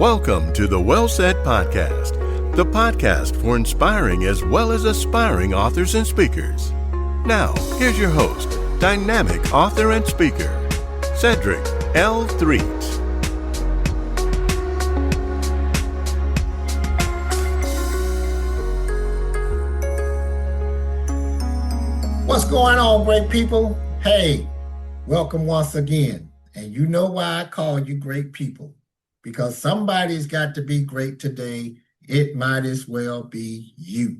Welcome to the Well Said Podcast, the podcast for inspiring as well as aspiring authors and speakers. Now, here's your host, dynamic author and speaker, Cedric L. Threets. What's going on, great people? Hey, welcome once again. And you know why I call you great people? Because somebody's got to be great today. It might as well be you.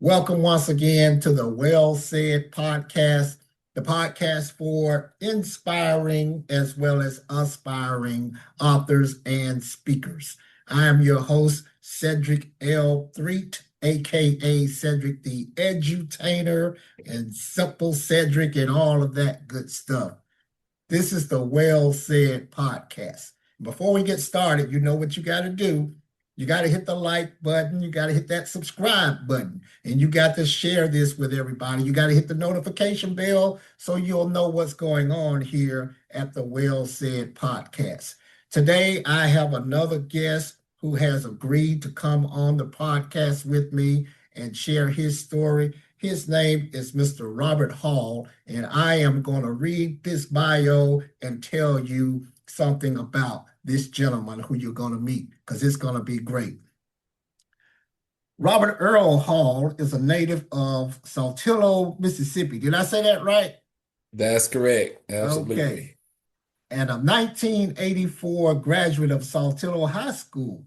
Welcome once again to the Well Said Podcast, the podcast for inspiring as well as aspiring authors and speakers. I am your host, Cedric L. Threet, aka Cedric the Edutainer and Simple Cedric and all of that good stuff. This is the Well Said Podcast. Before we get started, you know what you got to do. You got to hit the like button. You got to hit that subscribe button. And you got to share this with everybody. You got to hit the notification bell so you'll know what's going on here at the Well Said Podcast. Today, I have another guest who has agreed to come on the podcast with me and share his story. His name is Mr. Robert Hall, and I am going to read this bio and tell you something about this gentleman who you're going to meet, because it's going to be great. Robert Earl Hall is a native of Saltillo, Mississippi. Did I say that right? That's correct. Absolutely. Okay. And a 1984 graduate of Saltillo High School.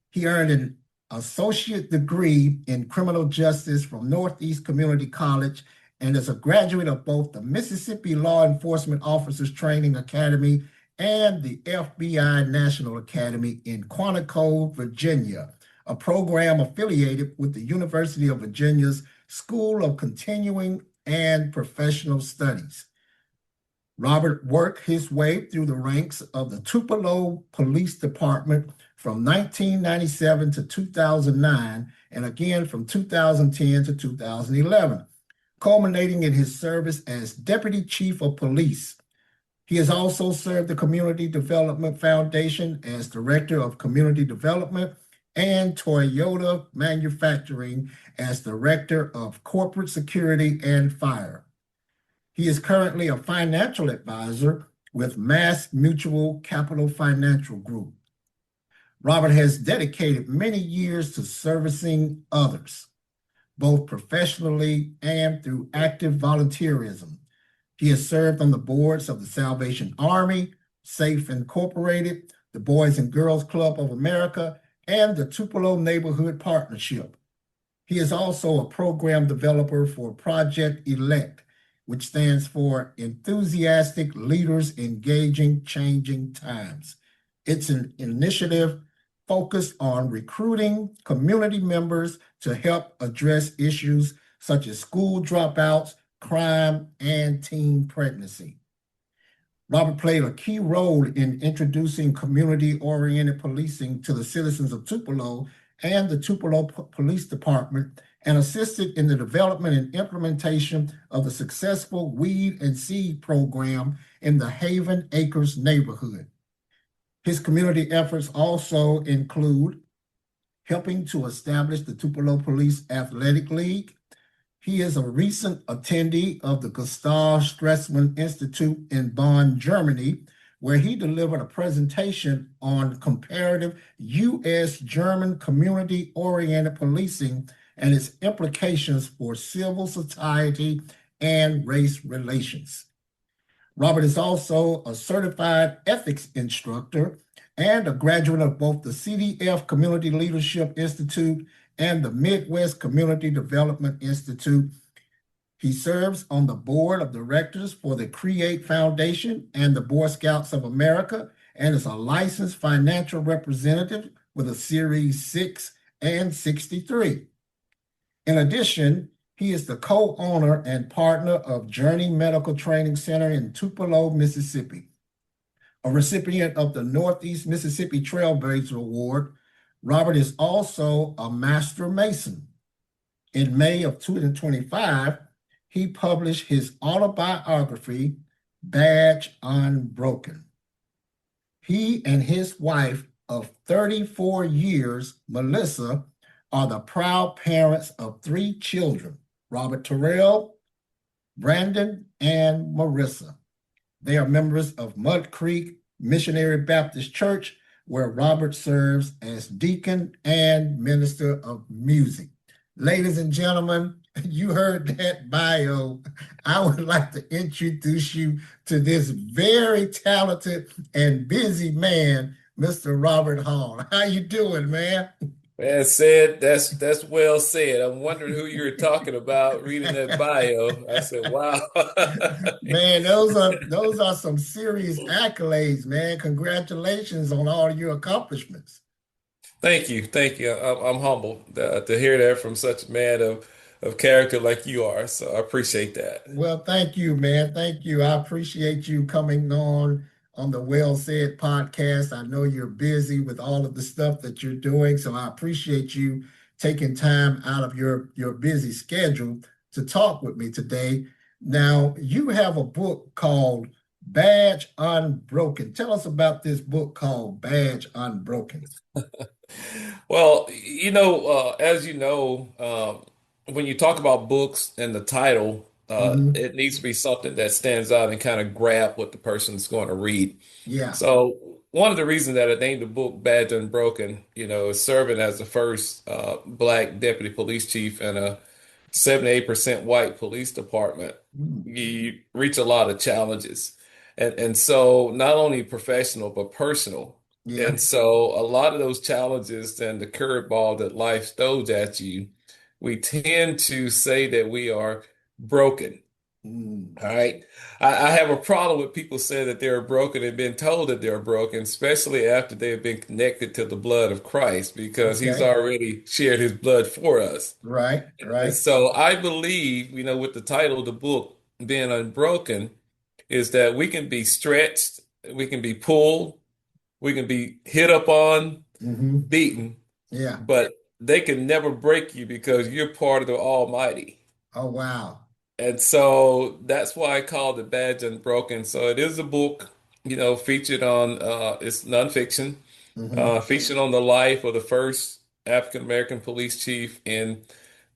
He earned an associate degree in criminal justice from Northeast Community College and is a graduate of both the Mississippi Law Enforcement Officers Training Academy and the FBI National Academy in Quantico, Virginia, a program affiliated with the University of Virginia's School of Continuing and Professional Studies. Robert worked his way through the ranks of the Tupelo Police Department from 1997 to 2009, and again from 2010 to 2011, culminating in his service as Deputy Chief of Police. He has also served the Community Development Foundation as Director of Community Development and Toyota Manufacturing as Director of Corporate Security and Fire. He is currently a financial advisor with Mass Mutual Capital Financial Group. Robert has dedicated many years to servicing others, both professionally and through active volunteerism. He has served on the boards of the Salvation Army, SAFE Incorporated, the Boys and Girls Club of America, and the Tupelo Neighborhood Partnership. He is also a program developer for Project Elect, which stands for Enthusiastic Leaders Engaging Changing Times. It's an initiative focused on recruiting community members to help address issues such as school dropouts, crime, and teen pregnancy. Robert played a key role in introducing community-oriented policing to the citizens of Tupelo and the Tupelo Police Department, and assisted in the development and implementation of the successful Weed and Seed program in the Haven Acres neighborhood. His community efforts also include helping to establish the Tupelo Police Athletic League. He is a recent attendee of the Gustav Stresemann Institute in Bonn, Germany, where he delivered a presentation on comparative U.S.-German community-oriented policing and its implications for civil society and race relations. Robert is also a certified ethics instructor and a graduate of both the CDF Community Leadership Institute and the Midwest Community Development Institute. He serves on the board of directors for the Create Foundation and the Boy Scouts of America, and is a licensed financial representative with a Series 6 and 63. In addition, he is the co-owner and partner of Journey Medical Training Center in Tupelo, Mississippi. A recipient of the Northeast Mississippi Trailblazer Award, Robert is also a Master Mason. In May of 2025, he published his autobiography, Badge Unbroken. He and his wife of 34 years, Melissa, are the proud parents of 3 children, Robert Terrell, Brandon, and Marissa. They are members of Mud Creek Missionary Baptist Church, where Robert serves as deacon and minister of music. Ladies and gentlemen, you heard that bio. I would like to introduce you to this very talented and busy man, Mr. Robert Hall. How you doing, man? Man, that's well said. I'm wondering who you were talking about reading that bio. I said, wow. Man, those are some serious accolades, man. Congratulations on all your accomplishments. Thank you. Thank you. I'm humbled to hear that from such a man of character like you are. So I appreciate that. Well, thank you, man. Thank you. I appreciate you coming on the Well Said podcast. I know you're busy with all of the stuff that you're doing, so I appreciate you taking time out of your busy schedule to talk with me today. Now, you have a book called Badge Unbroken. Tell us about this book called Badge Unbroken. Well, as you know, when you talk about books and the title, it needs to be something that stands out and kind of grab what the person's going to read. Yeah. So one of the reasons that I named the book Badge Unbroken, is serving as the first black deputy police chief in a 78% white police department. You reach a lot of challenges. And so not only professional, but personal. Yeah. And so a lot of those challenges and the curveball that life throws at you, we tend to say that we are broken. All right. I have a problem with people saying that they're broken and been told that they're broken, especially after they've been connected to the blood of Christ, because he's already shared his blood for us. Right. And so I believe, with the title of the book being unbroken, is that we can be stretched, we can be pulled, we can be hit up on, beaten, but they can never break you because you're part of the Almighty. Oh, wow. And so that's why I called it Badge Unbroken. So it is a book, featured on, it's nonfiction, featured on the life of the first African American police chief in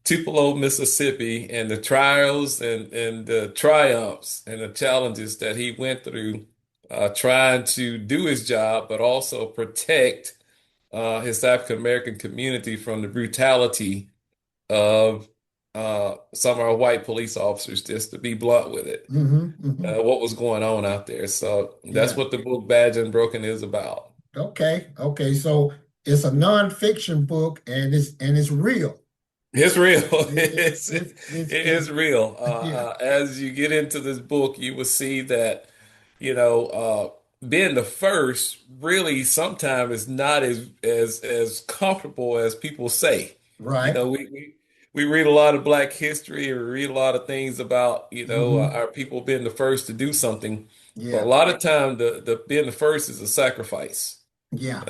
Tupelo, Mississippi, and the trials and the triumphs and the challenges that he went through trying to do his job, but also protect his African American community from the brutality of some of our white police officers, just to be blunt with it, what was going on out there. So that's what the book Badge Unbroken is about. Okay. So it's a nonfiction book and it's real. It's real. It is real. As you get into this book, you will see that, being the first really sometimes is not as comfortable as people say. Right. We read a lot of Black history and we read a lot of things about, our people being the first to do something. Yeah. But a lot of time the being the first is a sacrifice. Yeah.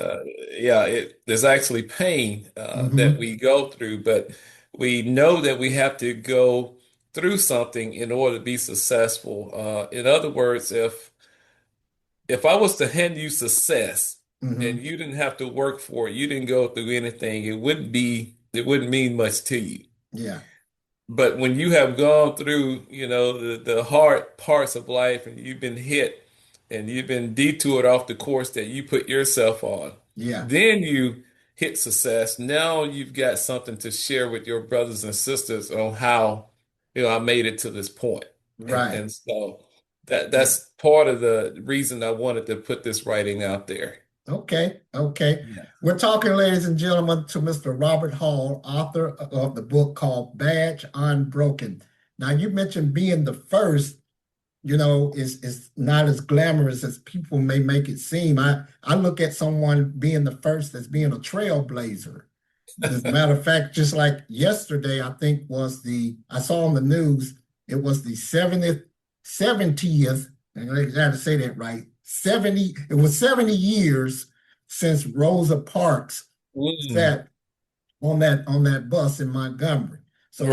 There's actually pain that we go through, but we know that we have to go through something in order to be successful. In other words, if I was to hand you success and you didn't have to work for it, you didn't go through anything, it wouldn't mean much to you. Yeah. But when you have gone through, the hard parts of life and you've been hit and you've been detoured off the course that you put yourself on, then you hit success. Now you've got something to share with your brothers and sisters on how, I made it to this point. Right. And so that's part of the reason I wanted to put this writing out there. Okay. We're talking, ladies and gentlemen, to Mr. Robert Hall, author of the book called Badge Unbroken. Now, you mentioned being the first, is not as glamorous as people may make it seem. I look at someone being the first as being a trailblazer. As a matter of fact, just like yesterday, I think I saw on the news, it was the 70th, and I got to say that right, it was 70 years since Rosa Parks sat on that bus in Montgomery. So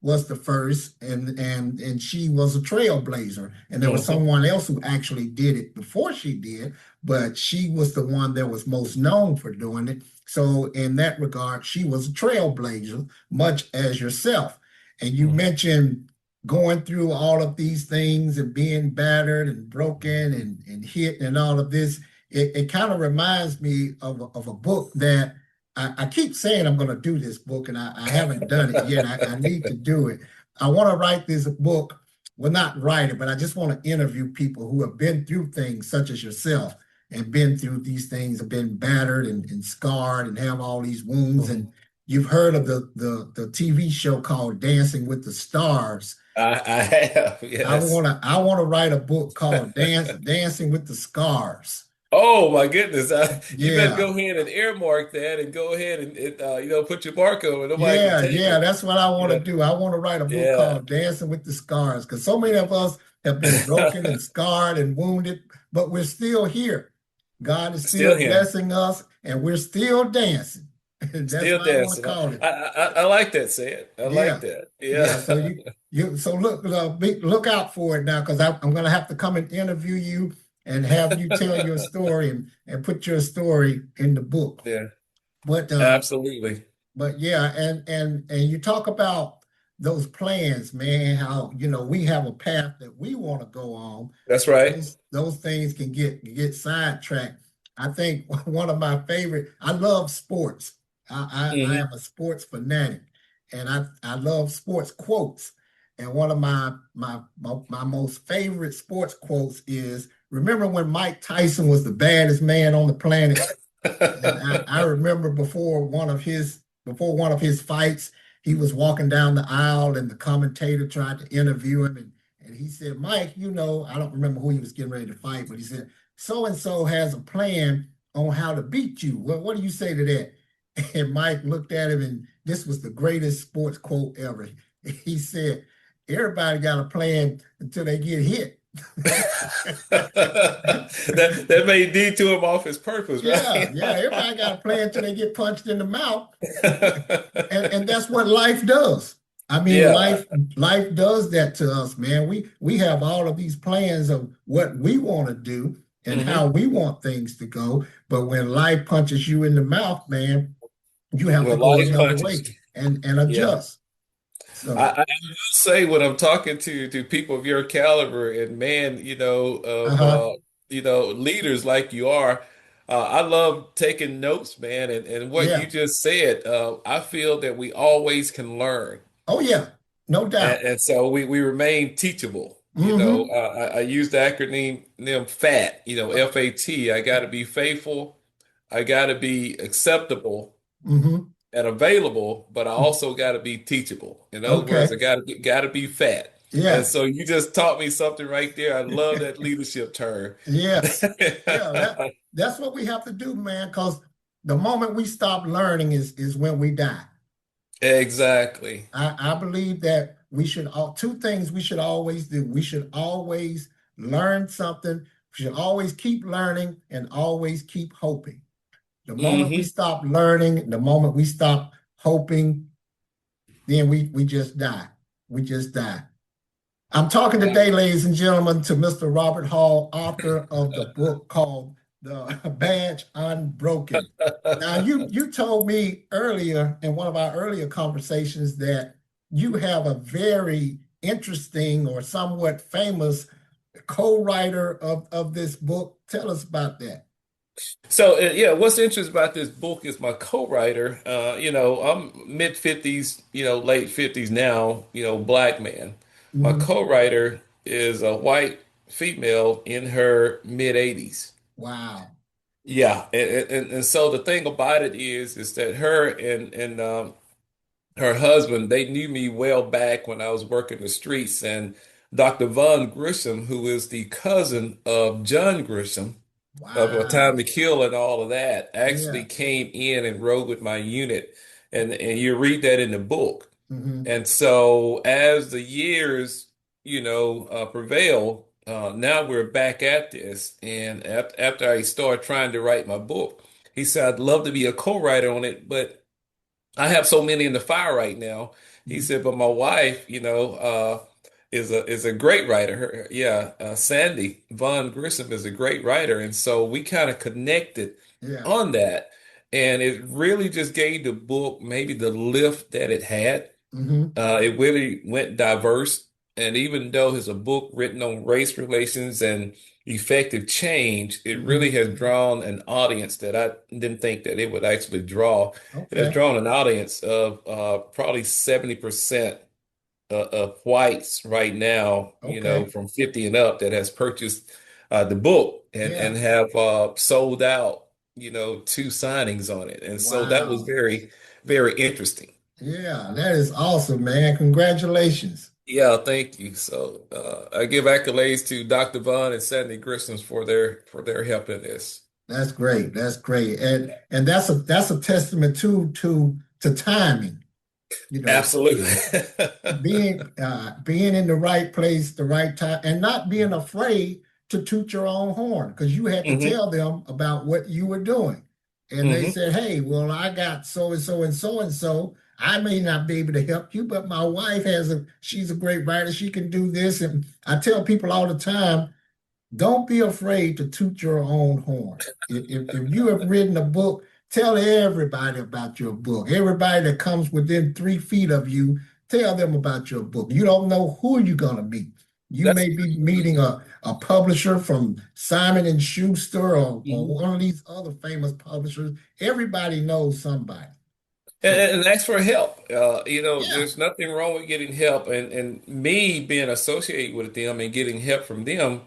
was the first, and she was a trailblazer. And there was Hmm. someone else who actually did it before she did, but she was the one that was most known for doing it. So in that regard, she was a trailblazer, much as yourself. And you Hmm. mentioned going through all of these things and being battered and broken and hit and all of this. It kind of reminds me of a book that I keep saying I'm going to do this book, and I haven't done it yet. I need to do it. I want to write this book. Well, not write it, but I just want to interview people who have been through things such as yourself and been through these things, have been battered and scarred and have all these wounds. Hmm. And you've heard of the TV show called Dancing with the Stars. I have, yes. I want to write a book called Dancing with the Scars. Oh my goodness. You better Yeah. go ahead and earmark that and go ahead and put your mark on it. Nobody can Yeah, take yeah, it. that's what I want to Yeah. do. I want to write a book Yeah. called Dancing with the Scars because so many of us have been broken and scarred and wounded, but we're still here. God is still Still here. blessing us and we're still dancing. And that's Still what I want to dancing. call it. I like that, Sid. I like Yeah. that. Yeah, Yeah. so so look out for it now because I'm going to have to come and interview you and have you tell your story and put your story in the book. Yeah. But Absolutely. yeah, and you talk about those plans, man, how we have a path that we want to go on, That's but right. those things can get sidetracked. I think one of my favorite, I love sports. I Hmm. am a sports fanatic and I love sports quotes. And one of my most favorite sports quotes is remember when Mike Tyson was the baddest man on the planet? And I remember before one of his fights, he was walking down the aisle and the commentator tried to interview him and he said, Mike, I don't remember who he was getting ready to fight, but he said, so and so has a plan on how to beat you. What do you say to that? And Mike looked at him and this was the greatest sports quote ever. He said, everybody got a plan until they get hit. That may detour him off his purpose, Yeah, right? yeah. Everybody got a plan until they get punched in the mouth. And that's what life does. I mean, Yeah. life does that to us, man. We have all of these plans of what we want to do and how Hmm. we want things to go. But when life punches you in the mouth, man, you have to Well, go life another punches. way and Yeah. adjust. So, I will say when I'm talking to people of your caliber and man, uh-huh. leaders like you are, I love taking notes, man, and what you Yeah. just said, I feel that we always can learn. Oh, yeah. No doubt. And so we remain teachable. Mm-hmm. I use the acronym FAT, FAT. I got to be faithful. I got to be acceptable Mm-hmm. and available, but I also got to be teachable. In other words, I Okay. got to be fat. And Yeah. so you just taught me something right there. I love that leadership term. Yes. Yeah, that's what we have to do, man, because the moment we stop learning is when we die. Exactly. I believe that we should all two things we should always do. We should always learn something. We should always keep learning and always keep hoping. The moment we Hmm. stop learning, the moment we stop hoping, then we just die. We just die. I'm talking today, ladies and gentlemen, to Mr. Robert Hall, author of the book called The Badge Unbroken. Now, you told me earlier in one of our earlier conversations that you have a very interesting or somewhat famous co-writer of this book. Tell us about that. So yeah, what's interesting about this book is my co-writer. I'm mid 50s, late 50s now. Black man. My Mhm. co-writer is a white female in her mid 80s. Wow. Yeah, and so the thing about it is that her and her husband, they knew me well back when I was working the streets, and Dr. Von Grisham, who is the cousin of John Grisham of A Time to Wow. Kill and all of that, actually Yeah. came in and rode with my unit, and you read that in the book. Hmm. And so as the years, prevail, now we're back at this. And after I started trying to write my book, he said, I'd love to be a co-writer on it, but I have so many in the fire right now. He Mhm. said, but my wife, is a great writer. Sandy Von Grissom is a great writer, and so we kind of connected Yeah. on that, and it really just gave the book maybe the lift that it had. Hmm. It really went diverse. And even though it's a book written on race relations and effective change, it really Hmm. has drawn an audience that I didn't think that it would actually draw. It has Okay. drawn an audience of probably 70% of whites right now, Okay. from 50 and up that has purchased the book and Yeah. have sold out, two signings on it. And so that was Wow. very, very interesting. Yeah, that is awesome, man. Congratulations. Yeah, thank you. So I give accolades to Dr. Vaughn and Sandy Grissom for their help in this. That's great. That's great. And that's a testament to timing. You know, Absolutely. being in the right place, the right time, and not being afraid to toot your own horn because you had to Hmm. tell them about what you were doing. And they Hmm. said, "Hey, well, I got so and so and so and so. I may not be able to help you, but my wife she's a great writer. She can do this." And I tell people all the time, don't be afraid to toot your own horn. If you have written a book, tell everybody about your book. Everybody that comes within 3 feet of you, tell them about your book. You don't know who you're going to meet. You That's may be meeting a publisher from Simon and Schuster or Mhm. one of these other famous publishers. Everybody knows somebody. and, So, and ask for help. yeah. There's nothing wrong with getting help, and me being associated with them and getting help from them.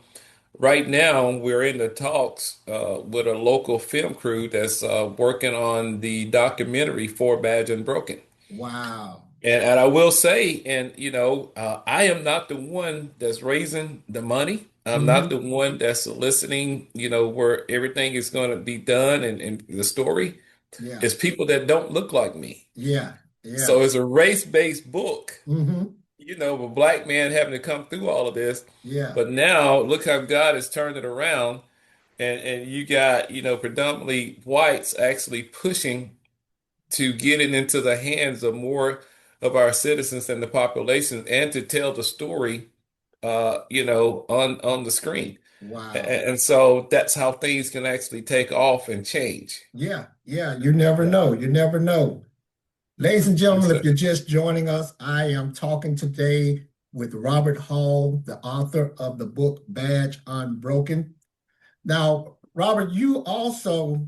Right now, we're in the talks with a local film crew that's working on the documentary for Badge Unbroken. Wow. And I will say, I am not the one that's raising the money. I'm not Hmm. the one that's soliciting, where everything is going to be done and the story. Yeah. It's people that don't look like me. Yeah. So Yeah. it's a race-based book, Hmm. of a black man having to come through all of this. Yeah. But now look how God has turned it around. And you got, predominantly whites actually pushing to get it into the hands of more of our citizens and the population and to tell the story, on the screen. Wow. And so that's how things can actually take off and change. Yeah, yeah, you never Yeah. know. You never know. Ladies and Yes, gentlemen, if sir. you're just joining us, I am talking today with Robert Hall, the author of the book Badge Unbroken. Now, Robert, you also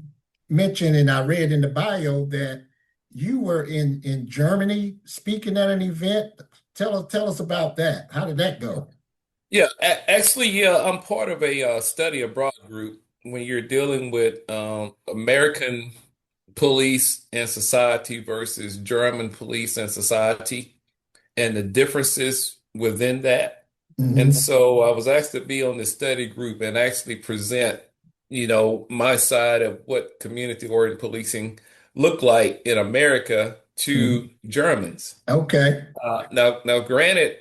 mentioned, and I read in the bio that you were in Germany speaking at an event. Tell us about that. How did that go? Yeah, actually, yeah, I'm part of a study abroad group when you're dealing with American police and society versus German police and society and the differences within that. And Hmm. so I was asked to be on this study group and actually present, my side of what community-oriented policing looked like in America Hmm. to Germans. Okay. Now, granted,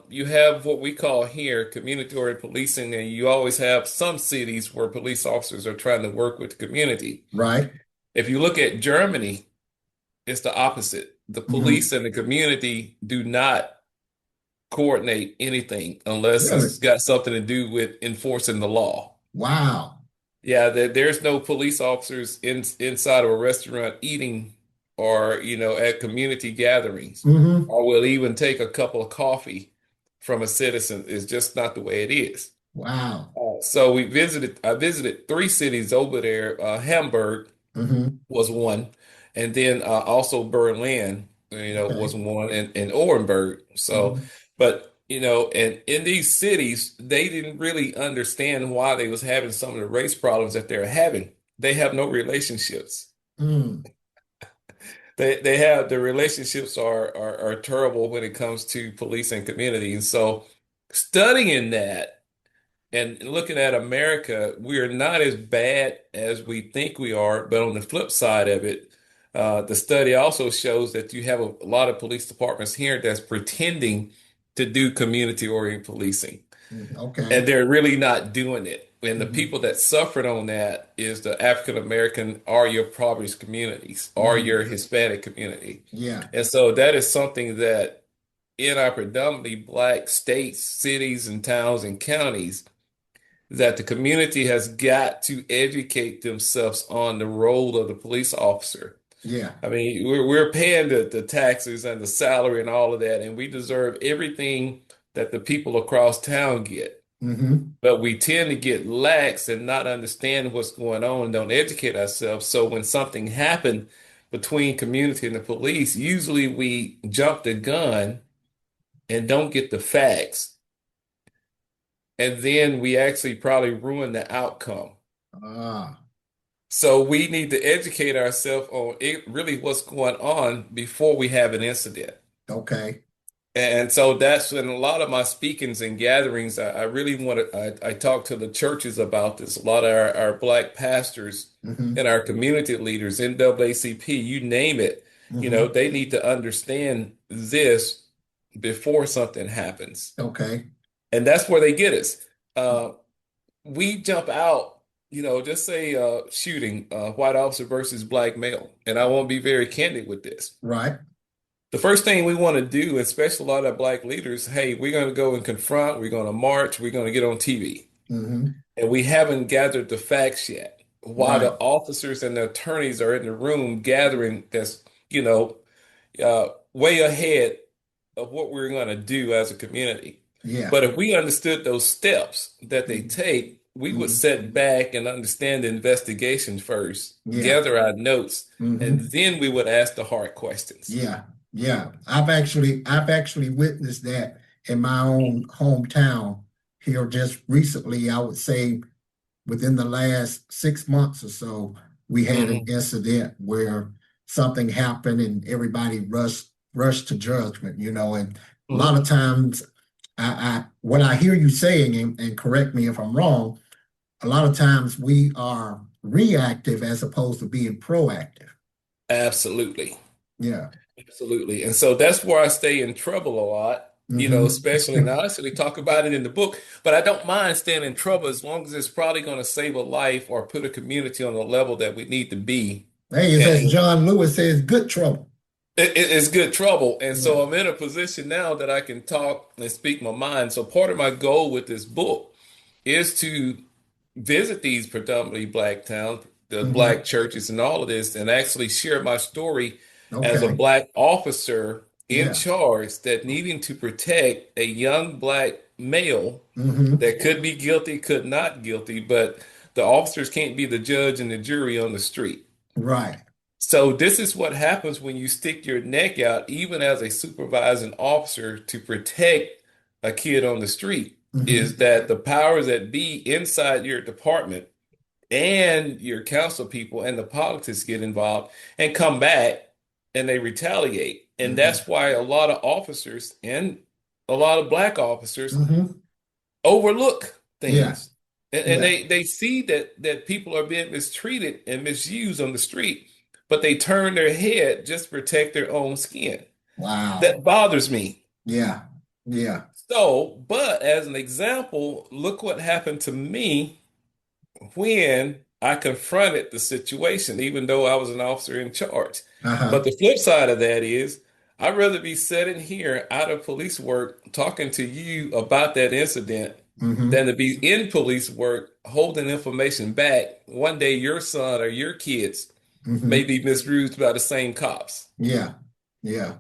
you have what we call here community-oriented policing, and you always have some cities where police officers are trying to work with the community. Right. If you look at Germany, it's the opposite. The Hmm. police and the community do not coordinate anything unless Really? it's got something to do with enforcing the law. Wow. Yeah, there's no police officers inside of a restaurant eating or, at community gatherings, Hmm. or will even take a cup of coffee from a citizen. It's just not the way it is. Wow. So I visited three cities over there. Hamburg Hmm. was one, and then also Berlin, Okay. was one, and Orenburg. So, Hmm. but and in these cities, they didn't really understand why they was having some of the race problems that they're having. They have no relationships. Mm. They have the relationships are terrible when it comes to police and community. And so, studying that. And looking at America, we are not as bad as we think we are. But on the flip side of it, the study also shows that you have a lot of police departments here that's pretending to do community-oriented policing. Okay. and they're really not doing it. And the Hmm. people that suffered on that is the African American or your impoverished communities or Hmm. your Hispanic community. Yeah. And so that is something that in our predominantly black states, cities, and towns and counties, that the community has got to educate themselves on the role of the police officer. Yeah. I mean, we're paying the taxes and the salary and all of that, and we deserve everything that the people across town get. Hmm. But we tend to get lax and not understand what's going on and don't educate ourselves. So when something happened between community and the police, usually we jump the gun and don't get the facts. And then we actually probably ruin the outcome. Ah, So we need to educate ourselves on it, really what's going on before we have an incident. okay. And so that's in a lot of my speakings and gatherings. I really want to, I talk to the churches about this. A lot of our black pastors and Hmm. our community leaders, NAACP, you name it, Hmm. they need to understand this before something happens. Okay. And that's where they get us. Uh, we jump out, just say shooting, white officer versus black male. And I want to be very candid with this. Right. The first thing we want to do, especially a lot of black leaders, hey, we're going to go and confront, we're going to march, we're going to get on TV. Hmm. And we haven't gathered the facts yet. While the Right. officers and the attorneys are in the room gathering that's, you know, way ahead of what we're going to do as a community. Yeah. But if we understood those steps that they take, we would Hmm. sit back and understand the investigation first, Yeah. gather our notes, and Hmm. then we would ask the hard questions. Yeah. Yeah. I've actually witnessed that in my own hometown here just recently. I would say within the last 6 months or so, we had an Hmm. incident where something happened and everybody rushed to judgment, and a lot Hmm. of times what I hear you saying, and correct me if I'm wrong, a lot of times we are reactive as opposed to being proactive. Absolutely. Yeah. Absolutely. And so that's where I stay in trouble a lot, Hmm. especially now. I actually talk about it in the book, but I don't mind staying in trouble as long as it's probably going to save a life or put a community on the level that we need to be. Hey, it's as And John Lewis says, good trouble. it's good trouble. And Yeah. so I'm in a position now that I can talk and speak my mind. So part of my goal with this book is to visit these predominantly black towns, the Hmm. black churches, and all of this, and actually share my story as a Okay. black officer in Yeah. charge that needing to protect a young black male Hmm. that could be guilty, could not guilty, but the officers can't be the judge and the jury on the street. Right. So this is what happens when you stick your neck out, even as a supervising officer, to protect a kid on the street, is Hmm. that the powers that be inside your department and your council people and the politics get involved and come back and they retaliate. And Hmm. that's why a lot of officers and a lot of black officers Hmm. overlook Yeah. things. And Yeah. they see that people are being mistreated and misused on the street, but they turn their head just to protect their own skin. Wow. That bothers me. Yeah. Yeah. So, but as an example, look what happened to me when I confronted the situation, even though I was an officer in charge. But Uh-huh. the flip side of that is, I'd rather be sitting here out of police work talking to you about that incident than Hmm. to be in police work holding information back. One day, your son or your kids may Hmm. be misused by the same cops. Yeah. Yeah.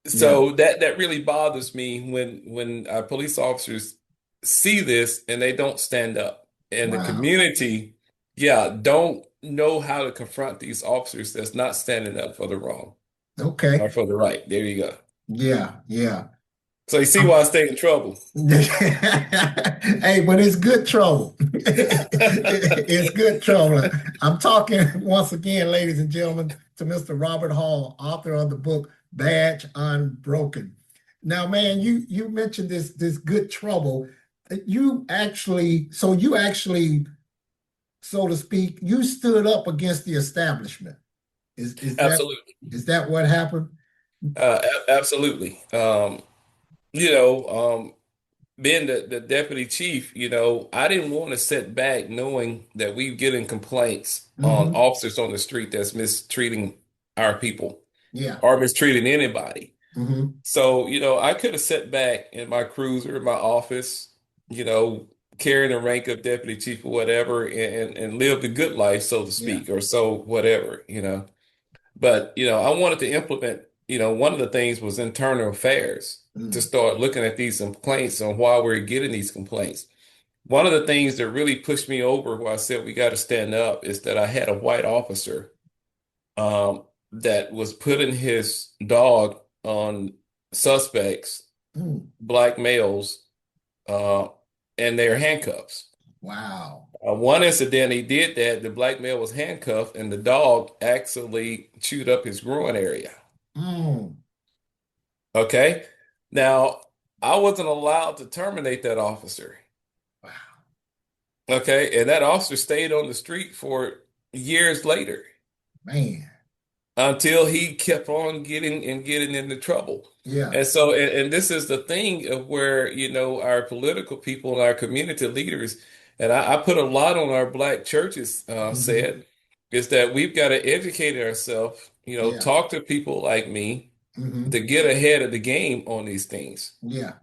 Yeah. So that really bothers me when our police officers see this and they don't stand up. And the Wow. community, yeah, don't know how to confront these officers that's not standing up for the wrong or Okay. for the right. There you go. Yeah. Yeah. So you see Um, why I stay in trouble. hey, but it's good trouble. It's good trouble. I'm talking once again, ladies and gentlemen, to Mr. Robert Hall, author of the book Badge Unbroken. Now, man, you mentioned this good trouble. You actually, so to speak, you stood up against the establishment. Is is that Absolutely. is that what happened? Absolutely. You know, being the deputy chief, I didn't want to sit back knowing that we getting complaints on Hmm. officers on the street that's mistreating our people Yeah. or mistreating anybody. Hmm. So, I could have sat back in my cruiser in my office, you know, carrying the rank of deputy chief or whatever and lived a good life, so to Yeah. speak, or so whatever. But, I wanted to implement, one of the things was internal affairs to Mm. start looking at these complaints and why we're getting these complaints. One of the things that really pushed me over where I said we got to stand up is that I had a white officer that was putting his dog on suspects, Mm. black males, uh, and their handcuffs. Wow. One incident he did that, the black male was handcuffed and the dog actually chewed up his groin area. Mm. Okay. Now, I wasn't allowed to terminate that officer. Wow. Okay. And that officer stayed on the street for years later Man. until he kept on getting into trouble. Yeah. And so, and this is the thing of where, our political people and our community leaders, and I put a lot on our black churches, Hmm. said, is that we've got to educate ourselves, Yeah. talk to people like me to Hmm. get ahead of the game on these things. Yeah.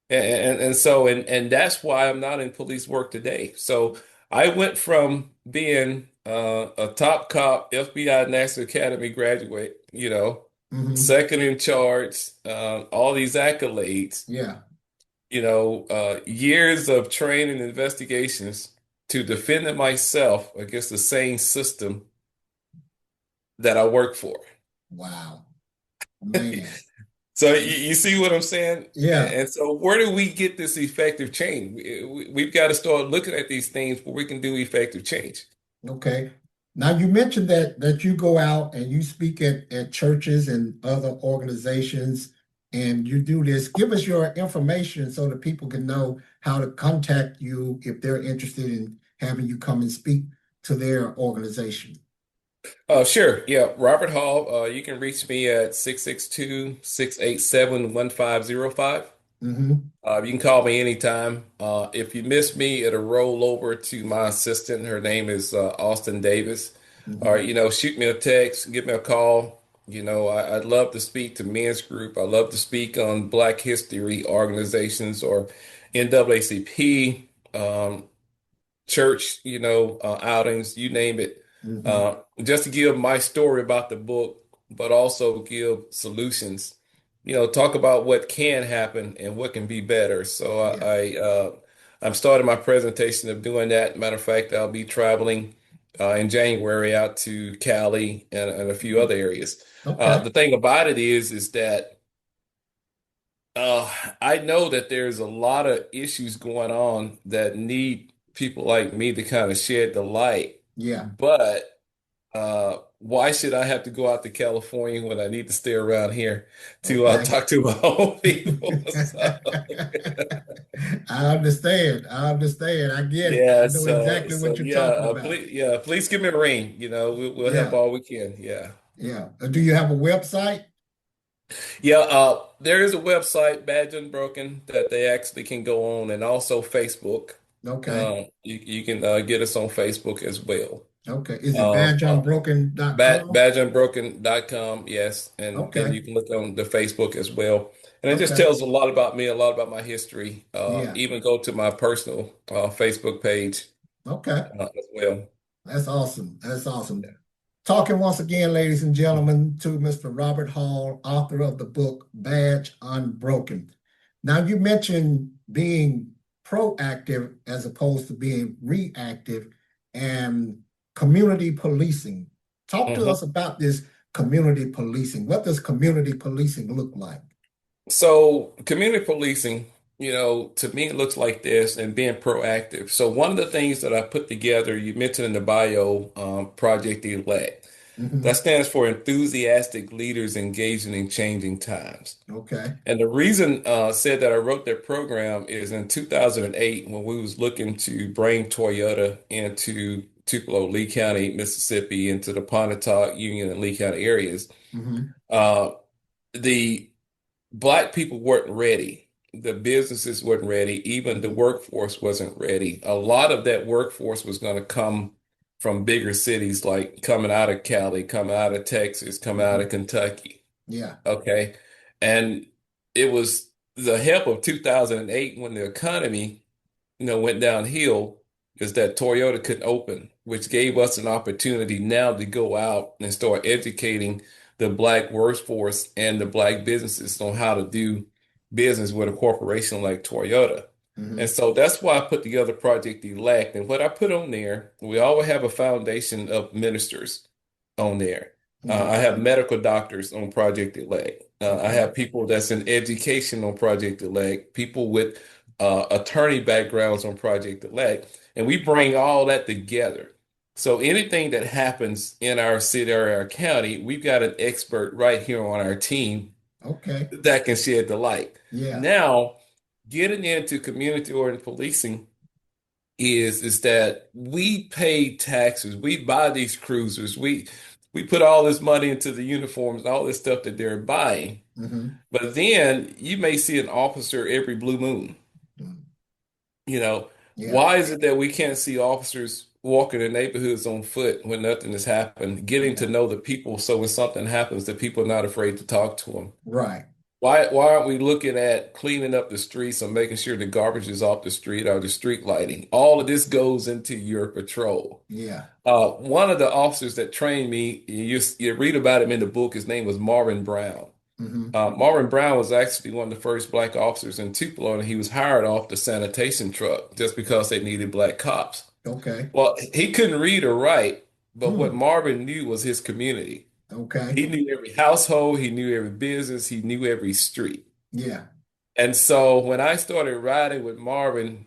And that's why I'm not in police work today. So I went from being a top cop, FBI National Academy graduate, Hmm. second in charge, all these accolades, Yeah. years of training and investigations to defending myself against the same system that I work for. Wow. Man. So you see what I'm saying? Yeah. And so where do we get this effective change? We've got to start looking at these things where we can do effective change. Okay. Now you mentioned that you go out and you speak at churches and other organizations and you do this. Give us your information so that people can know how to contact you if they're interested in having you come and speak to their organization. Sure. Yeah. Robert Hall, you can reach me at 662-687-1505. Hmm. You can call me anytime. If you miss me, it'll roll over to my assistant. Her name is Austin Davis. Or, Hmm. shoot me a text, give me a call. I'd love to speak to men's group. I love to speak on Black History organizations or NAACP, church, outings, you name it. Hmm. Just to give my story about the book, but also give solutions. Talk about what can happen and what can be better. So Yeah. I'm starting my presentation of doing that. Matter of fact, I'll be traveling in January out to Cali and a few Mhm. other areas. Okay. The thing about it is that uh, I know that there's a lot of issues going on that need people like me to kind of shed the light. Yeah. But why should I have to go out to California when I need to stay around here to Okay. talk to my own people? So, I understand. I understand. I get it. I yeah, know so exactly what so you're yeah, talking about. please give me a ring. We'll help Yeah. all we can. Yeah. Yeah. Do you have a website? Yeah, there is a website, Badge Unbroken, that they actually can go on, and also Facebook. Okay. You can get us on Facebook as well. Okay. Is it Um, uh, badgeunbroken.com? badgeunbroken.com, yes, and Okay. you can look on the Facebook as well. And it just Okay. tells a lot about me, a lot about my history. Yeah. Even go to my personal Facebook page Okay. as well. That's awesome. That's awesome. Talking once again, ladies and gentlemen, to Mr. Robert Hall, author of the book Badge Unbroken. Now, you mentioned being proactive as opposed to being reactive and community policing. Talk to Mhm. us about this community policing. What does community policing look like? So, community policing, to me, it looks like this and being proactive. So, one of the things that I put together, you mentioned in the bio, Project Elect, that Hmm. stands for Enthusiastic Leaders Engaging in Changing Times. Okay. And the reason said that I wrote that program is in 2008 when we was looking to bring Toyota into Tupelo, Lee County, Mississippi, into the Pontotoc, Union, and Lee County areas. Hmm. Uh, the Black people weren't ready. the businesses weren't ready, even the workforce wasn't ready. A lot of that workforce was going to come from bigger cities, like coming out of Cali, coming out of Texas, coming out of Kentucky. Yeah. Okay. And it was the help of 2008 when the economy, went downhill, is that Toyota couldn't open, which gave us an opportunity now to go out and start educating the Black workforce and the Black businesses on how to do business with a corporation like Toyota. Hmm. And so that's why I put together Project Elect. And what I put on there, we always have a foundation of ministers on there. I have medical doctors on Project Elect. I Okay. have people that's in education on Project Elect, people with attorney backgrounds on Project Elect, and we bring all that together. So anything that happens in our city or our county, we've got an expert right here on our team Okay. that can shed the light. Yeah. Now, getting into community-oriented policing is that we pay taxes, we buy these cruisers, we put all this money into the uniforms, all this stuff that they're buying. Hmm. But then you may see an officer every blue moon. You know, Yeah. why is it that we can't see officers walking the neighborhoods on foot when nothing has happened, getting to Yeah. know the people so when something happens, the people are not afraid to talk to them? Right. Why aren't we looking at cleaning up the streets and making sure the garbage is off the street or the street lighting? All of this goes into your patrol. Yeah. One of the officers that trained me, you read about him in the book, his name was Marvin Brown. Hmm. Marvin Brown was actually one of the first Black officers in Tupelo, and he was hired off the sanitation truck just because they needed Black cops. Okay. Well, he couldn't read or write, but what Hmm. Marvin knew was his community. Okay. He knew every household, he knew every business, he knew every street. Yeah. And so when I started riding with Marvin,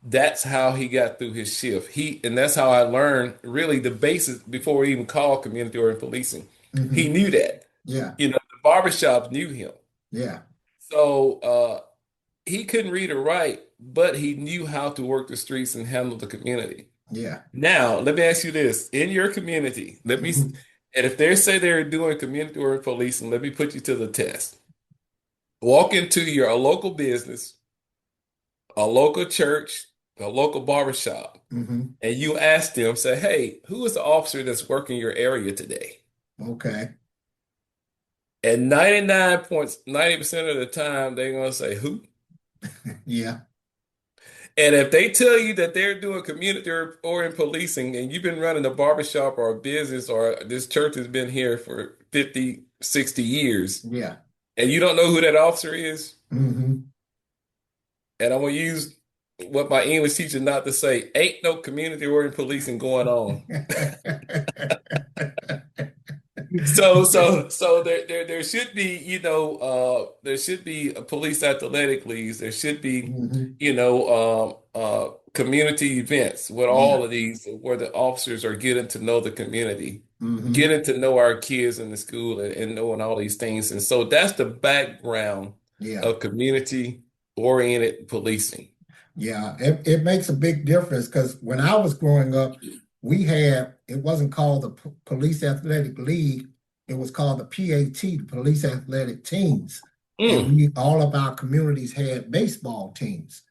that's how he got through his shift. And that's how I learned really the basics before we even called community or policing. He Hmm. knew that. Yeah. The barbershops knew him. Yeah. So he couldn't read or write, but he knew how to work the streets and handle the community. Yeah. Now, let me ask you this. In your community, Hmm. and if they say they're doing community or policing, let me put you to the test. Walk into a local business, a local church, a local barbershop, Hmm. and you ask them, say, hey, who is the officer that's working your area today? Okay. And 90% of the time, they're going to say, who? Yeah. And if they tell you that they're doing community or in policing and you've been running a barbershop or a business or this church has been here for 50, 60 years Yeah. and you don't know who that officer is, Hmm. and I'm going to use what my English teacher not to say, ain't no community or in policing going on. So there should be, there should be a police athletic leagues. There should be, Hmm. community events with Yeah. all of these where the officers are getting to know the community, Hmm. getting to know our kids in the school and knowing all these things. And so that's the background Yeah. of community oriented policing. Yeah. It makes a big difference because when I was growing up, it wasn't called the Police Athletic League. It was called the PAT, the Police Athletic Teams. And Mm, all of our communities had baseball teams.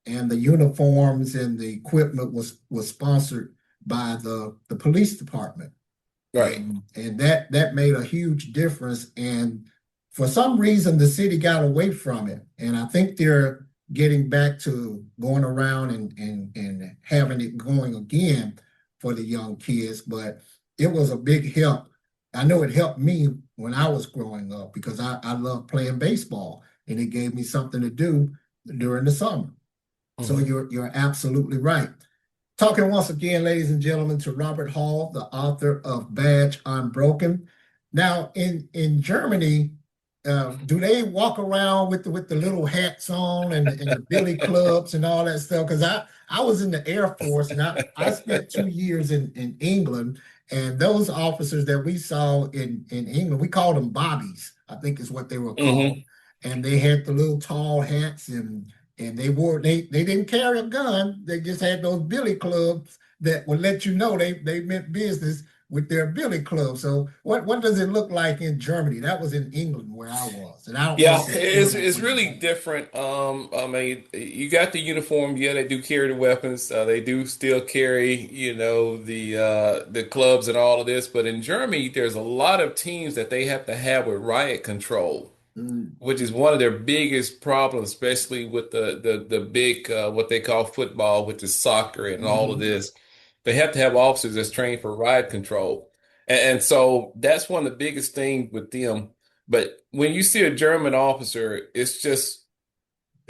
And the uniforms and the equipment was sponsored by the police department. right. And that made a huge difference. And for some reason, the city got away from it. And I think they're getting back to going around and having it going again for the young kids. But it was a big help. I know it helped me when I was growing up because I love playing baseball and it gave me something to do during the summer. So Mhm. you're absolutely right. Talking once again, ladies and gentlemen, to Robert Hall, the author of Badge Unbroken. Now, in Germany, do they walk around with the little hats on and the billy clubs and all that stuff? Because I was in the Air Force and I spent 2 years in England, and those officers that we saw in England, we called them bobbies, I think is what they were called. Mhm. And they had the little tall hats and they didn't carry a gun. They just had those billy clubs that would let you know they meant business with their billy club. So what does it look like in Germany? That was in England where I was, and I don't know Yeah, if it's still that it's way. really different. I mean, you got the uniform. Yeah, they do carry the weapons. They do still carry, the clubs and all of this. But in Germany, there's a lot of teams that they have to have with riot control, Mm, which is one of their biggest problems, especially with the big what they call football, which is soccer and all of hmm this. They have to have officers that's trained for riot control, and so that's one of the biggest things with them. But when you see a German officer, it's just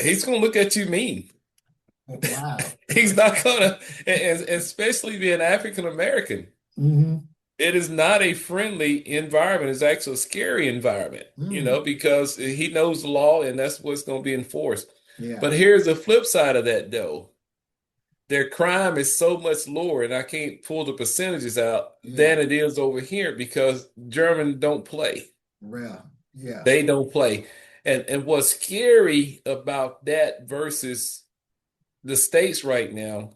he's gonna look at you mean. Wow. He's not gonna, and especially being African American. hmm It is not a friendly environment. It's actually a scary environment, Mm, because he knows the law and that's what's going to be enforced. yeah. But here's the flip side of that, though. Their crime is so much lower, and I can't pull the percentages out, Yeah. than it is over here because Germans don't play. Real. Yeah. They don't play. And what's scary about that versus the States right now,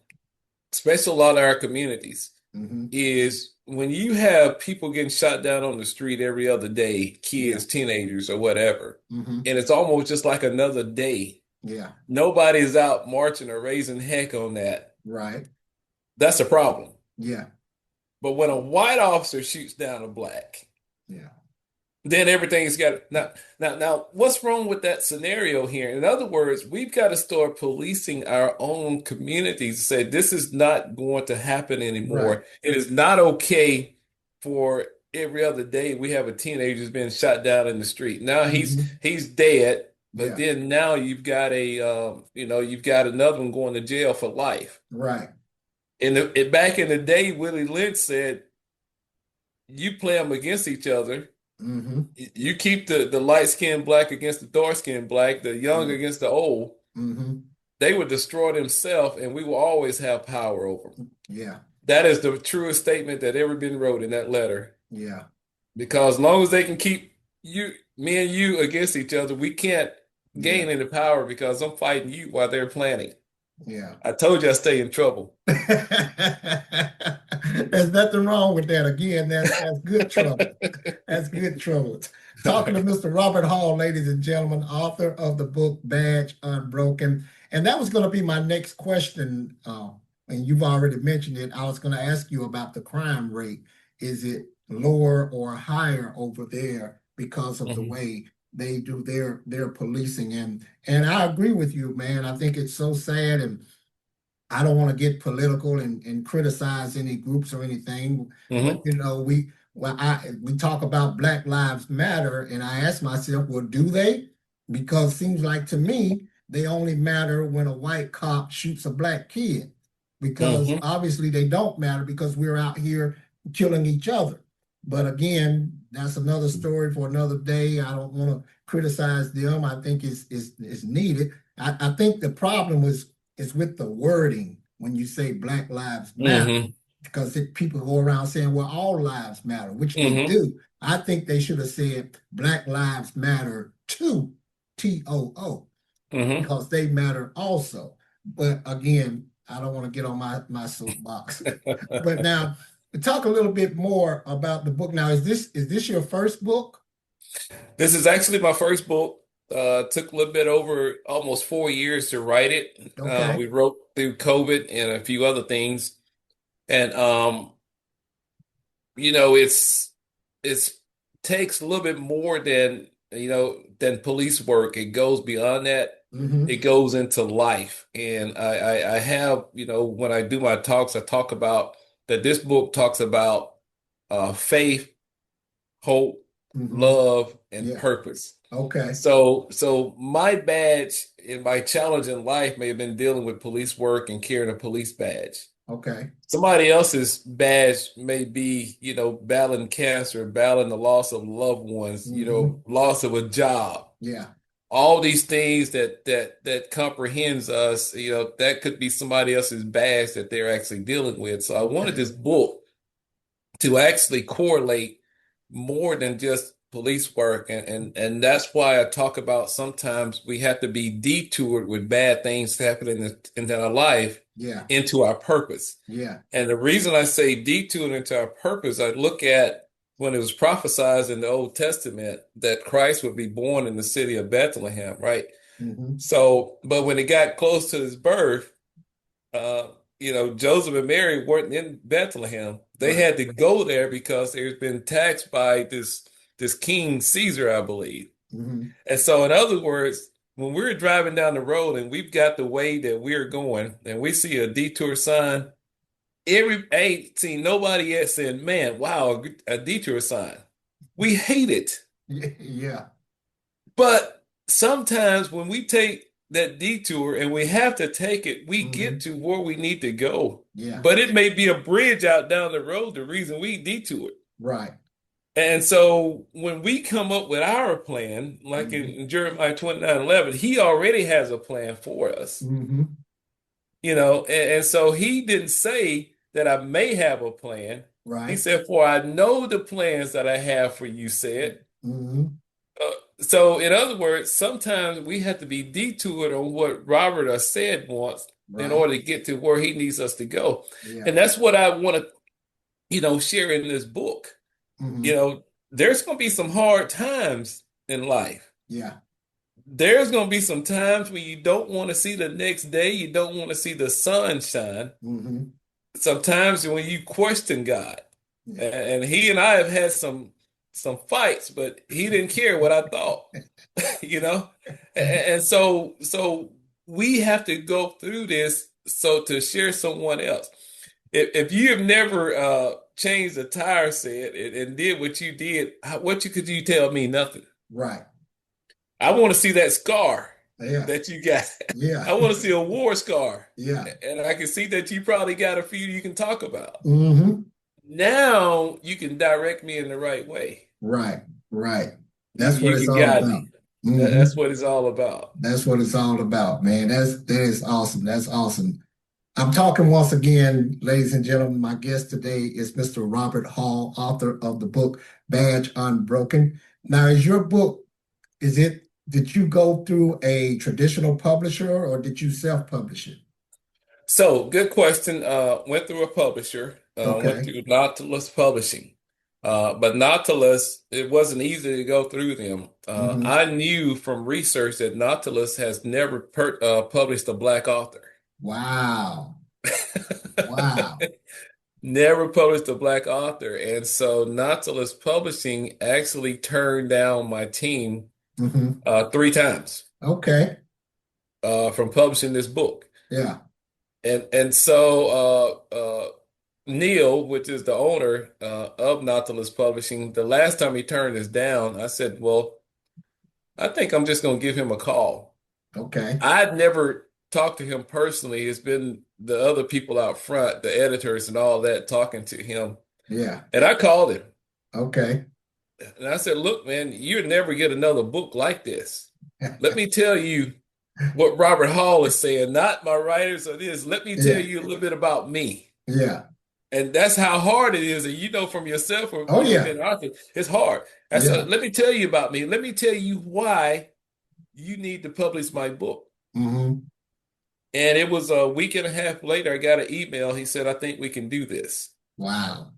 especially a lot of our communities, hmm is when you have people getting shot down on the street every other day, Yeah. kids, teenagers, or whatever, hmm and it's almost just like another day. Yeah. Nobody's out marching or raising heck on that. Right. That's a problem. Yeah. But when a white officer shoots down a black, Yeah. then everything's got now. What's wrong with that scenario here? In other words, we've got to start policing our own communities to say this is not going to happen Right. anymore. It is not okay for every other day we have a teenager who's been shot down in the street. Now hmm he's dead, but Yeah. then now you've got you've got another one going to jail for life. Right. Back in the day, Willie Lynch said, "You play them against each other." hmm You keep the light skinned black against the dark skinned black, the young Yeah. against the old, hmm they would destroy themselves and we will always have power over them. Yeah. That is the truest statement that ever been wrote in that letter. Yeah. Because as long as they can keep me and you against each other, we can't Yeah. gain any power because I'm fighting you while they're planning. Yeah. I told you I stay in trouble. There's nothing wrong with that. Again, that's good trouble. That's good trouble. Talking to Mr. Robert Hall, ladies and gentlemen, author of the book Badge Unbroken. And that was going to be my next question. And you've already mentioned it. I was going to ask you about the crime rate. Is it lower or higher over there because of the Mhm. way they do their policing? And I agree with you, man. I think it's so sad, and I don't want to get political and criticize any groups or anything, but Mhm. we talk about Black Lives Matter, and I ask myself, well, do they? Because it seems like to me they only matter when a white cop shoots a black kid, because Mhm. obviously they don't matter because we're out here killing each other. But again, that's another story for another day. I don't want to criticize them. I think it's needed. I think the problem is with the wording when you say Black Lives Matter, Mhm. because people go around saying, well, all lives matter, which they Mhm. do. I think they should have said Black Lives Matter too, TOO, Mhm. because they matter also. But again, I don't want to get on my soapbox. But now, talk a little bit more about the book. Now, is this your first book? This is actually my first book. Took a little bit over almost 4 years to write it. Okay. We wrote through COVID and a few other things, and it's takes a little bit more than than police work. It goes beyond that. It hmm goes into life, and I have when I do my talks, I talk about that. This book talks about faith, hope, hmm love, and Yeah. purpose. Okay. So my badge in my challenge in life may have been dealing with police work and carrying a police badge. Okay. Somebody else's badge may be, battling cancer, battling the loss of loved ones, hmm loss of a job. Yeah. All these things that comprehends us, that could be somebody else's badge that they're actually dealing with. So I wanted Okay. this book to actually correlate more than just police work, and that's why I talk about sometimes we have to be detoured with bad things happening in our life Yeah. into our purpose. Yeah. And the reason I say detoured into our purpose, I look at when it was prophesied in the Old Testament that Christ would be born in the city of Bethlehem, right? Mm-hmm. So, but when it got close to his birth, Joseph and Mary weren't in Bethlehem. They had to go there because they've been taxed by this King Caesar, I believe. Mm-hmm. And so, in other words, when we're driving down the road and we've got the way that we're going, and we see a detour sign, I ain't seen nobody yet saying, "Man, wow, a detour sign." We hate it. Yeah. But sometimes when we take that detour and we have to take it, we get to where we need to go. Yeah. But it may be a bridge out down the road, the reason we detoured. Right. And so when we come up with our plan, like in Jeremiah 29:11, he already has a plan for us. Mm-hmm. And so he didn't say that I may have a plan. Right. He said, "For I know the plans that I have for you," said. Mm-hmm. So, in other words, sometimes we have to be detoured on what Robert or said wants in order to get to where he needs us to go. Yeah. And that's what I want to, share in this book. Mm-hmm. There's going to be some hard times in life. Yeah. There's going to be some times when you don't want to see the next day. You don't want to see the sun shine. Mm-hmm. Sometimes when you question God. Yeah. And he and I have had some fights, but he didn't care what I thought, and so we have to go through this so to share someone else. If you have never changed a tire set and did what you did, could you tell me? Nothing. Right. I want to see that scar that you got. Yeah. I want to see a war scar. Yeah. And I can see that you probably got a few you can talk about. Mm-hmm. Now you can direct me in the right way. Right. That's what it's all about. Mm-hmm. That's what it's all about. That's what it's all about, man. That is awesome. That's awesome. I'm talking once again, ladies and gentlemen. My guest today is Mr. Robert Hall, author of the book Badge Unbroken. Now, did you go through a traditional publisher or did you self-publish it? So, good question. Went through a publisher, went through Nautilus Publishing. But Nautilus, it wasn't easy to go through them. I knew from research that Nautilus has never published a Black author. Wow. Wow. Never published a Black author. And so Nautilus Publishing actually turned down my team 3 times. Okay. From publishing this book. Yeah. And so Neil, which is the owner of Nautilus Publishing, the last time he turned us down, I said, well, I think I'm just going to give him a call. Okay. I'd never talked to him personally. It's been the other people out front, the editors and all that, talking to him. Yeah. And I called him. Okay. And I said, look, man, you'll never get another book like this. Let me tell you what Robert Hall is saying, not my writers or this. Let me tell you a little bit about me. Yeah. And that's how hard it is. And from yourself, or an author, it's hard. And so let me tell you about me. Let me tell you why you need to publish my book. Mm-hmm. And it was a week and a half later, I got an email. He said, I think we can do this. Wow.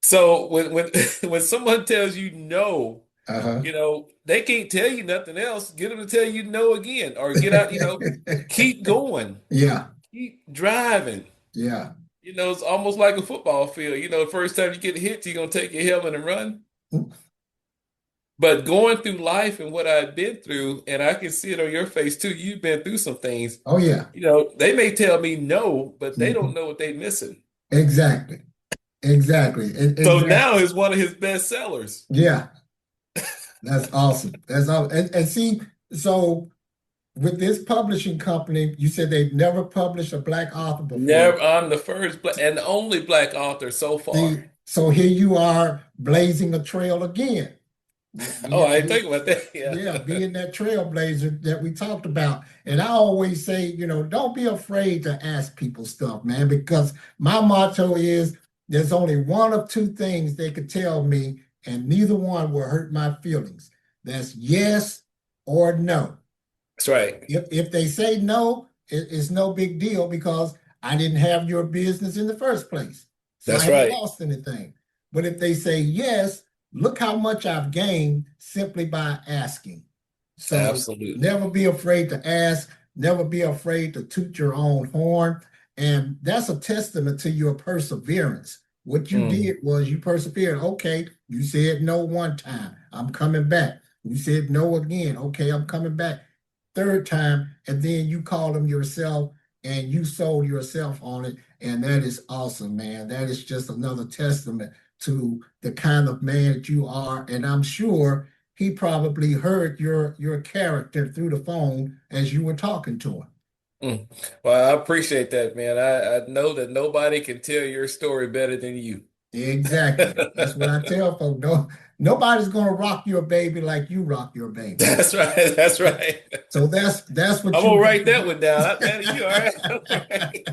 So when someone tells you no, they can't tell you nothing else. Get them to tell you no again, or get out, keep going. Yeah. Keep driving. Yeah. It's almost like a football field. The first time you get hit, you're going to take your helmet and run. But going through life and what I've been through, and I can see it on your face too, you've been through some things. Oh, yeah. They may tell me no, but they don't know what they're missing. Exactly. So now it's one of his best sellers. Yeah. That's awesome. That's awesome. And see, so with this publishing company, you said they've never published a Black author before. Never. I'm the first and the only Black author so far. So here you are blazing a trail again. I ain't think about that. Yeah, being that trailblazer that we talked about. And I always say, don't be afraid to ask people stuff, man, because my motto is there's only one of two things they could tell me, and neither one will hurt my feelings. That's yes or no. That's right. If they say no, it's no big deal because I didn't have your business in the first place. So I That's haven't right. lost anything. But if they say yes, look how much I've gained simply by asking. So Absolutely. never be afraid to ask, never be afraid to toot your own horn. And that's a testament to your perseverance. What you Mm. did was you persevered. Okay, you said no one time. I'm coming back. You said no again. Okay, I'm coming back. Third time, and then you called them yourself and you sold yourself on it. And that is awesome, man. That is just another testament to the kind of man that you are. And I'm sure he probably heard your character through the phone as you were talking to him. Mm. Well, I appreciate that, man. I know that nobody can tell your story better than you. Exactly. That's what I tell folks. No, nobody's gonna rock your baby like you rock your baby. That's right. That's right. So that's what I'm you gonna got write to that do. one down. Man, you all right? All right.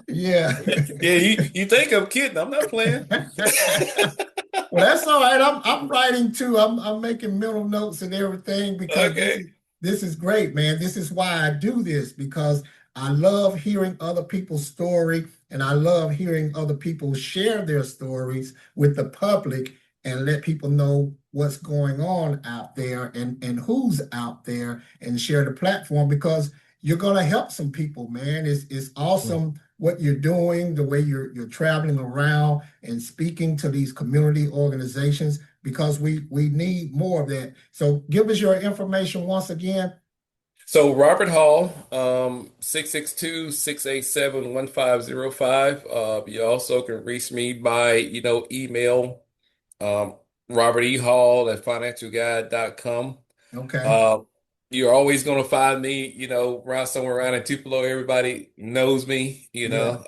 Yeah. Yeah, you think I'm kidding. I'm not playing. Well, that's all right. I'm writing too. I'm making mental notes and everything because Okay. this is great, man. This is why I do this because I love hearing other people's story and I love hearing other people share their stories with the public and let people know what's going on out there and who's out there and share the platform because you're gonna help some people, man. It's Mm. awesome what you're doing, the way you're traveling around and speaking to these community organizations because we need more of that. So give us your information once again. So Robert Hall, 662-687-1505. You also can reach me by, email, um, Robert E. Hall at financialguide.com. Okay. Uh, you're always going to find me, around somewhere around in Tupelo. Everybody knows me, Yeah.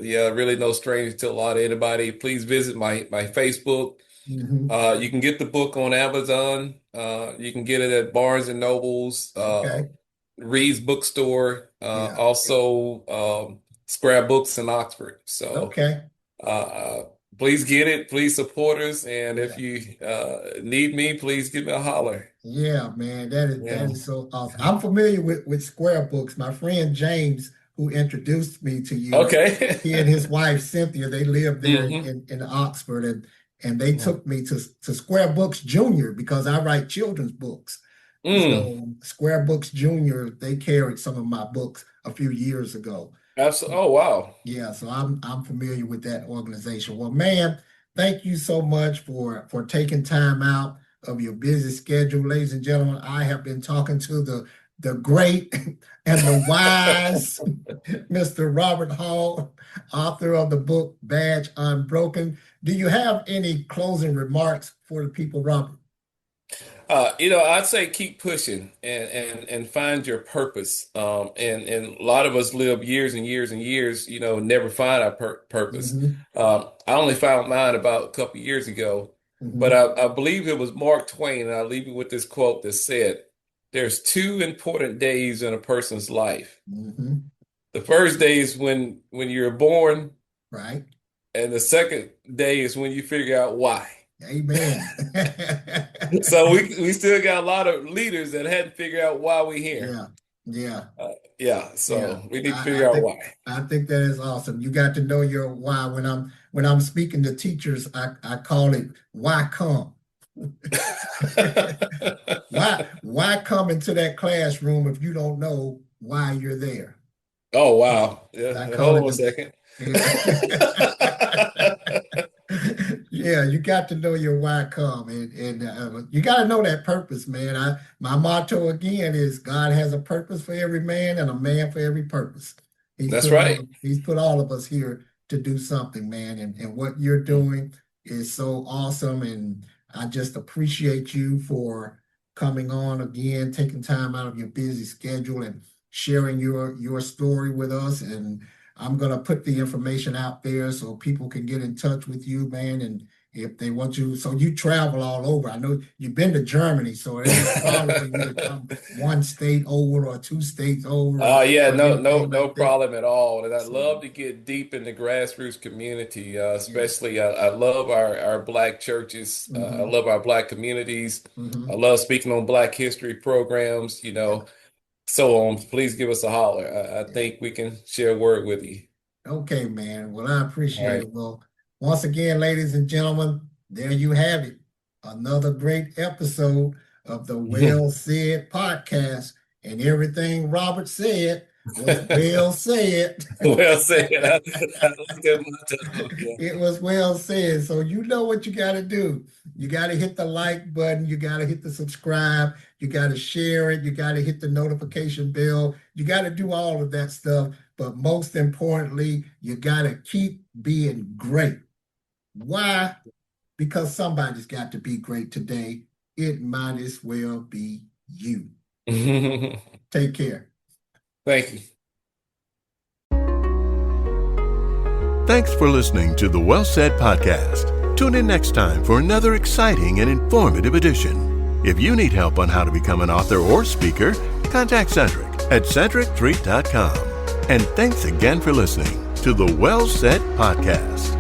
yeah, really no stranger to a lot of anybody. Please visit my Facebook. Hmm. You can get the book on Amazon. You can get it at Barnes and Nobles, Okay. Reed's Bookstore, Yeah. also Scrapbooks in Oxford. So Okay. uh, please get it. Please support us. And if Yeah. you need me, please give me a holler. Yeah, man. That Yeah. is so awesome. I'm familiar with Square Books. My friend James, who introduced me to you, Okay. he and his wife Cynthia, they lived there Hmm. in Oxford and they took me to Square Books Junior because I write children's books. Mm. So Square Books Junior, they carried some of my books a few years ago. Absolutely. Oh, wow. Yeah, so I'm familiar with that organization. Well, man, thank you so much for taking time out of your busy schedule, ladies and gentlemen. I have been talking to the great and the wise Mr. Robert Hall, author of the book Badge Unbroken. Do you have any closing remarks for the people, Robert? I'd say keep pushing and find your purpose. And a lot of us live years and years and years, never find our purpose. Hmm. I only found mine about a couple of years ago, but Hmm. I believe it was Mark Twain, and I'll leave you with this quote that said, "There's two important days in a person's life. Hmm. The first day is when you're born, Right. and the second day is when you figure out why." Amen. So we still got a lot of leaders that hadn't figured out why we're here. Yeah. Yeah. Yeah, Yeah, so we need to I figure out think why. I think that is awesome. You got to know your why. When I'm speaking to teachers, I call it why come. Why come into that classroom if you don't know why you're there? Oh wow. Yeah, I call hold it on a the second. yeah, you got to know your why come and you got to know that purpose, man. My motto again is God has a purpose for every man and a man for every purpose. That's right. He's put all of us here to do something, man. And what you're doing is so awesome. And I just appreciate you for coming on again, taking time out of your busy schedule and sharing your story with us. And I'm gonna put the information out there so people can get in touch with you, man, if they want you. So you travel all over. I know you've been to Germany, so it ain't a problem for you to come one state over or two states over Yeah, or no, anything no like that. problem at all. And I So, love to get deep in the grassroots community, yeah. especially I love our Black churches. I Mm-hmm. love our Black communities. Mm-hmm. I love speaking on Black history programs, Yeah. so on. Please give us a holler. I Yeah. think we can share a word with you. Okay, man. Well, I All appreciate right. it. Well, once again, ladies and gentlemen, there you have it. Another great episode of the Well Said podcast. And everything Robert said was well said. Well said. I like that motto. Okay. It was well said. So you know what you got to do. You got to hit the like button. You got to hit the subscribe. You got to share it. You got to hit the notification bell. You got to do all of that stuff. But most importantly, you got to keep being great. Why? Because somebody's got to be great today. It might as well be you. Take care. Thank you. Thanks for listening to the Well Said podcast. Tune in next time for another exciting and informative edition. If you need help on how to become an author or speaker, contact Cedric at cedric3.com. And thanks again for listening to the Well Said podcast.